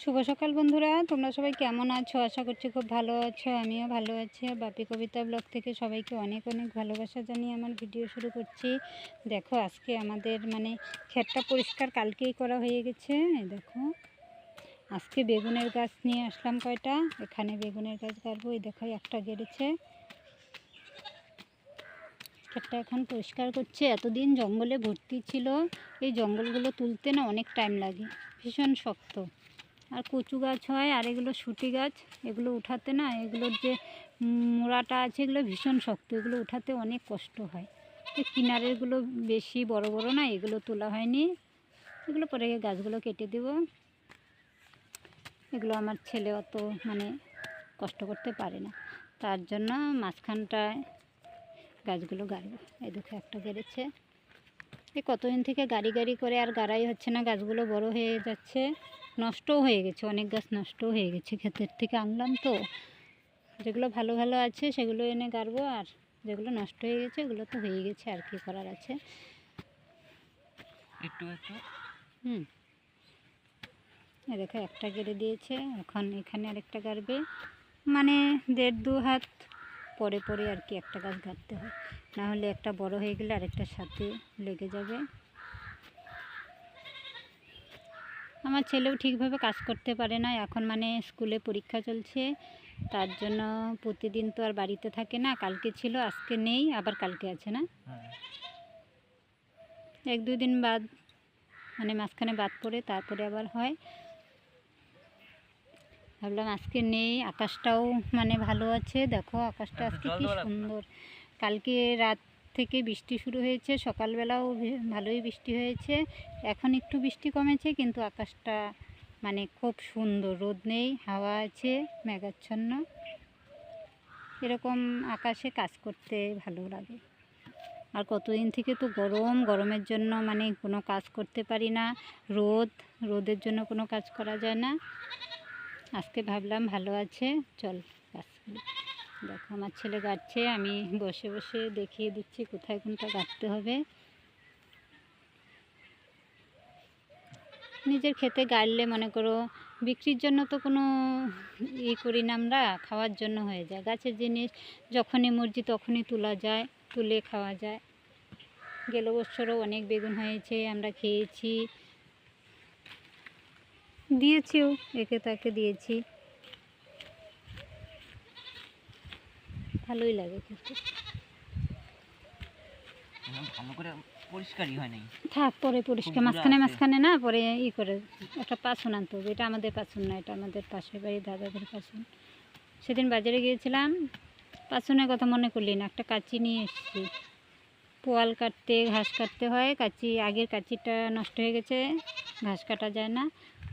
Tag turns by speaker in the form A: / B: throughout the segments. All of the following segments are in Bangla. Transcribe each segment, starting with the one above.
A: শুভ সকাল বন্ধুরা, তোমরা সবাই কেমন আছো? আশা করছি খুব ভালো আছো। আমিও ভালো আছি। বাপি কবিতা ব্লগ থেকে সবাইকে অনেক অনেক ভালোবাসা জানিয়ে আমার ভিডিও শুরু করছি। দেখো আজকে আমাদের ক্ষেতটা পরিষ্কার কালকেই করা হয়ে গেছে। এই দেখো আজকে বেগুনের গাছ নিয়ে আসলাম কয়টা। এখানে বেগুনের গাছ গাড়বো। এই দেখো একটা গেড়েছে। ক্ষেতটা এখন পরিষ্কার করছে। এতদিন জঙ্গলে ভর্তি ছিল। এই জঙ্গলগুলো তুলতে না অনেক টাইম লাগে, ভীষণ শক্ত। আর কচু গাছ হয়, আর এগুলো শুঁটি গাছ। এগুলো উঠাতে না, এগুলোর যে মোড়াটা আছে এগুলো ভীষণ শক্ত, এগুলো উঠাতে অনেক কষ্ট হয়। এই কিনারেরগুলো বেশি বড় বড় না, এগুলো তোলা হয়নি। এগুলো পরে গাছগুলো কেটে দেব। এগুলো আমার ছেলে অত কষ্ট করতে পারে না, তার জন্য মাঝখানটায় গাছগুলো গাড়বো। এই দেখো একটা গেড়েছে। এই কতদিন থেকে গাড়ি গাড়ি করে আর গাড়াই হচ্ছে না, গাছগুলো বড় হয়ে যাচ্ছে, নষ্টও হয়ে গেছে। অনেক গাছ নষ্টও হয়ে গেছে, ক্ষেতের থেকে আনলাম তো। যেগুলো ভালো ভালো আছে সেগুলো এনে গাড়বো, আর যেগুলো নষ্ট হয়ে গেছে ওগুলো তো হয়ে গেছে, আর কি করার আছে।
B: একটু একটু
A: এ দেখো একটা গেড়ে দিয়েছে। এখন এখানে আরেকটা গাড়বে, 1.5-2 হাত পরে পরে আর কি একটা গাছ গাড়তে হয়, না হলে একটা বড় হয়ে গেলে আরেকটার সাথে লেগে যাবে। আমার ছেলেও ঠিকভাবে কাজ করতে পারে না এখন, স্কুলে পরীক্ষা চলছে, তার জন্য প্রতিদিন তো আর বাড়িতে থাকে না। কালকে ছিল, আজকে নেই, আবার কালকে আছে না, 1-2 দিন বাদ, মাঝখানে বাদ পড়ে তারপরে আবার হয়। ভাবলাম আজকে নেই। আকাশটাও ভালো আছে। দেখো আকাশটা আজকে কি সুন্দর। কালকে রাত থেকে বৃষ্টি শুরু হয়েছে, সকালবেলাও ভালোই বৃষ্টি হয়েছে। এখন একটু বৃষ্টি কমেছে, কিন্তু আকাশটা খুব সুন্দর। রোদ নেই, হাওয়া আছে, মেঘাচ্ছন্ন। এরকম আকাশে কাজ করতে ভালো লাগে। আর কতদিন থেকে তো গরমের জন্য কোনো কাজ করতে পারি না। রোদের জন্য কোনো কাজ করা যায় না। আজকে ভাবলাম ভালো আছে, চল কাজ করি। দেখো আমার ছেলে গাড়ছে, আমি বসে বসে দেখিয়ে দিচ্ছি কোথায় কোনটা গাড়তে হবে। নিজের খেতে গাড়লে মনে করো বিক্রির জন্য তো কোনো করি না আমরা, খাওয়ার জন্য হয়ে যায়। গাছের জিনিস যখনই মর্জি তখনই তোলা যায়, তুলে খাওয়া যায়। গেল বছরও অনেক বেগুন হয়েছে, আমরা খেয়েছি, দিয়েছিও, একে তাকে দিয়েছি। ভালোই লাগে খেতে।
B: ভালো করে পরিষ্কারই হয় নাই,
A: থাক পরে পরিষ্কার, মাঝখানে না পরে করে একটা পাছন আনতে হবে। এটা আমাদের পাছন না, এটা আমাদের পাশের বাড়ি দাদাদের পাছন। সেদিন বাজারে গিয়েছিলাম, পাছনের কথা মনে করলি না, একটা কাঁচি নিয়ে এসেছি। পোয়াল কাটতে, ঘাস কাটতে হয়। আগের কাঁচিটা নষ্ট হয়ে গেছে, ঘাস কাটা যায় না,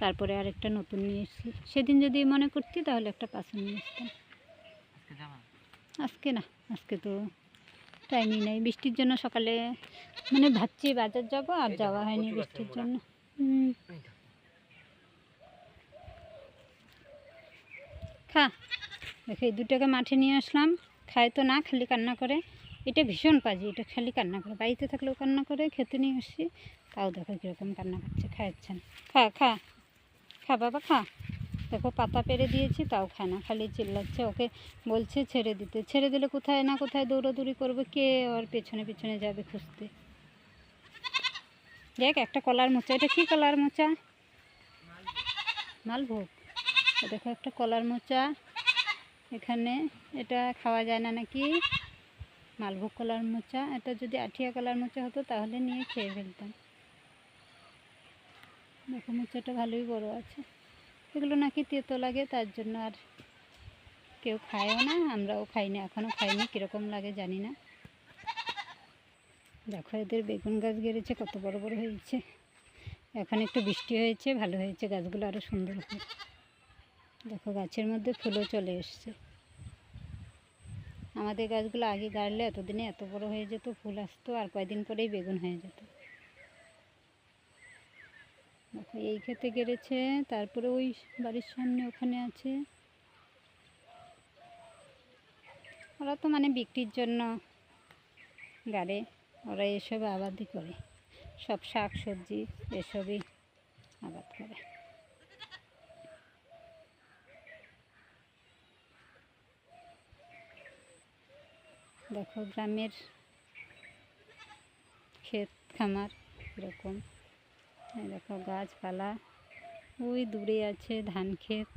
A: তারপরে আরেকটা নতুন নিয়ে এসেছি। সেদিন যদি মনে করতি তাহলে একটা পাছন নিয়ে আসতাম। আজকে না, আজকে তো টাইমই নেই, বৃষ্টির জন্য। সকালে ভাবছি বাজার যাব, আর যাওয়া হয়নি বৃষ্টির জন্য। খা দেখো, এই দুটোকে মাঠে নিয়ে আসলাম, খায় তো না, খালি কান্না করে। এটা ভীষণ পাজি, এটা খালি কান্না করে, বাড়িতে থাকলেও কান্না করে। খেতে নিয়ে আসছি, তাও দেখো কীরকম কান্না করছে, খাচ্ছেন। খা খা খা বাবা খা। দেখো পাতা পেরে দিয়েছি, তাও খায় না, খালি চিল্লাচ্ছে। ওকে বলছে ছেড়ে দিতে, ছেড়ে দিলে কোথায় না কোথায় দৌড়াদৌড়ি করবে, কে ওর পেছনে পেছনে যাবে খুঁজতে। দেখ একটা কলার মোচা, এটা কি কলার মোচা? মালভোগ। দেখো একটা কলার মোচা এখানে, এটা খাওয়া যায় না নাকি, মালভোগ কলার মোচা। এটা যদি আঠিয়া কলার মোচা হতো তাহলে নিয়ে খেয়ে ফেলতাম। দেখো মোচাটা ভালোই বড় আছে। এগুলো নাকি তেতো লাগে, তার জন্য আর কেউ খায়ও না, আমরাও খাই না, এখনও খাইনি, কীরকম লাগে জানি না। দেখো এদের বেগুন গাছ গেড়েছে, কত বড় বড় হয়েছে। এখন একটু বৃষ্টি হয়েছে, ভালো হয়েছে, গাছগুলো আরও সুন্দর হবে। দেখো গাছের মধ্যে ফুলও চলে এসছে। আমাদের গাছগুলো আগে গাড়লে এতদিনে এত বড় হয়ে যেত, ফুল আসতো, আর কয়দিন পরেই বেগুন হয়ে যেত। দেখো এই খেতে গেড়েছে, তারপরে ওই বাড়ির সামনে ওখানে আছে। ওরা তো বিক্রির জন্য গাড়ে, ওরা এসব আবাদই করে, সব শাক সবজি এসবই আবাদ করে। দেখো গ্রামের ক্ষেত খামার এরকম। এই দেখো গাছপালা, ওই দূরে আছে ধান ক্ষেত।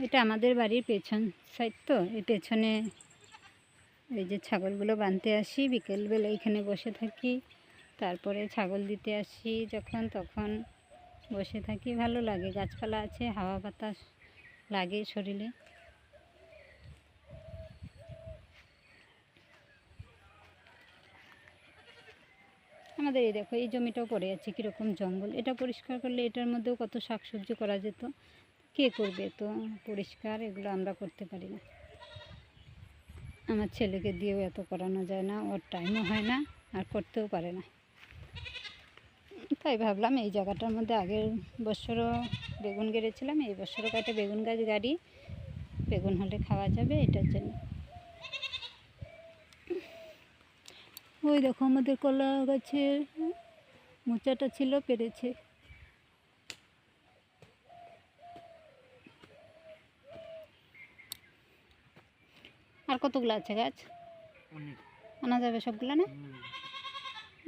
A: এটা আমাদের বাড়ির পেছন সাইড, তো এই পেছনে এই যে ছাগলগুলো বাঁধতে আসি, বিকেলবেলা এখানে বসে থাকি, তারপরে ছাগল দিতে আসি যখন তখন বসে থাকি, ভালো লাগে। গাছপালা আছে, হাওয়া বাতাস লাগে শরীরে। আমাদের এই দেখো এই জমিটাও পড়ে আছে কীরকম জঙ্গল, এটা পরিষ্কার করলে এটার মধ্যেও কত শাকসবজি করা যেত। কে করবে তো পরিষ্কার, এগুলো আমরা করতে পারি না। আমার ছেলেকে দিয়েও এত করানো যায় না, ওর টাইমও হয় না আর করতেও পারে না। তাই ভাবলাম এই জায়গাটার মধ্যে আগের বছরও বেগুন গেড়েছিলাম, এই বছরও কয়েকটা বেগুন গাছ গাড়ি, বেগুন হলে খাওয়া যাবে, এটার জন্য। ওই দেখো আমাদের কলা গাছের মোচাটা ছিল, পেরেছে। আর কতগুলো আছে গাছ?
B: অনেক।
A: আনা যাবে সবগুলো না?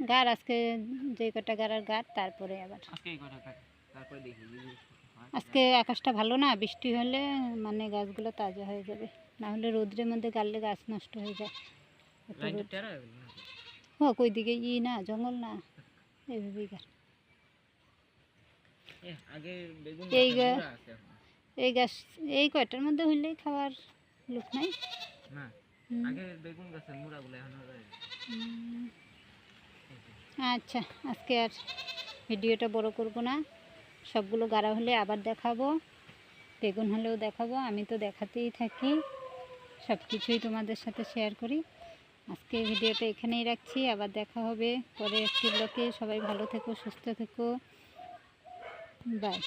A: গাছ আজকে যে কটা গাড়ার গাছ, তারপরে আবার
B: আজকে এই কটা কাট, তারপরে দেখি যদি হয়।
A: আজকে আকাশটা ভালো না, বৃষ্টি হলে মানে গাছগুলো তাজা হয়ে যাবে, না হলে রোদ্রের মধ্যে গাড়লে গাছ নষ্ট হয়ে যায়। এত
B: লাইনটা
A: রোদ।
B: টেরা হয়ে গেল না?
A: হোক ওই দিকে না জঙ্গল না, এইভাবেই গাছ।
B: আগে বেগুন
A: এই
B: গাছের
A: গা-
B: মুড়া আছে এখন।
A: এই গাছ এই কয়টার মধ্যে হইলেই খাওয়ার লোক নাই।
B: না,
A: হুম।
B: আগে বেগুন গাছের মুড়াগুলো এখন
A: হুম। আচ্ছা, আজকে আর ভিডিওটা বড় করব না, সবগুলো গাড়া হলে আবার দেখাবো, বেগুন হলেও দেখাবো, আমি তো দেখাতেই থাকি, সব কিছুই তোমাদের সাথে শেয়ার করি। আজকে ভিডিওটা এখানেই রাখছি, আবার দেখা হবে পরে একটি ব্লগে। সবাই ভালো থেকো, সুস্থ থেকো, বাই।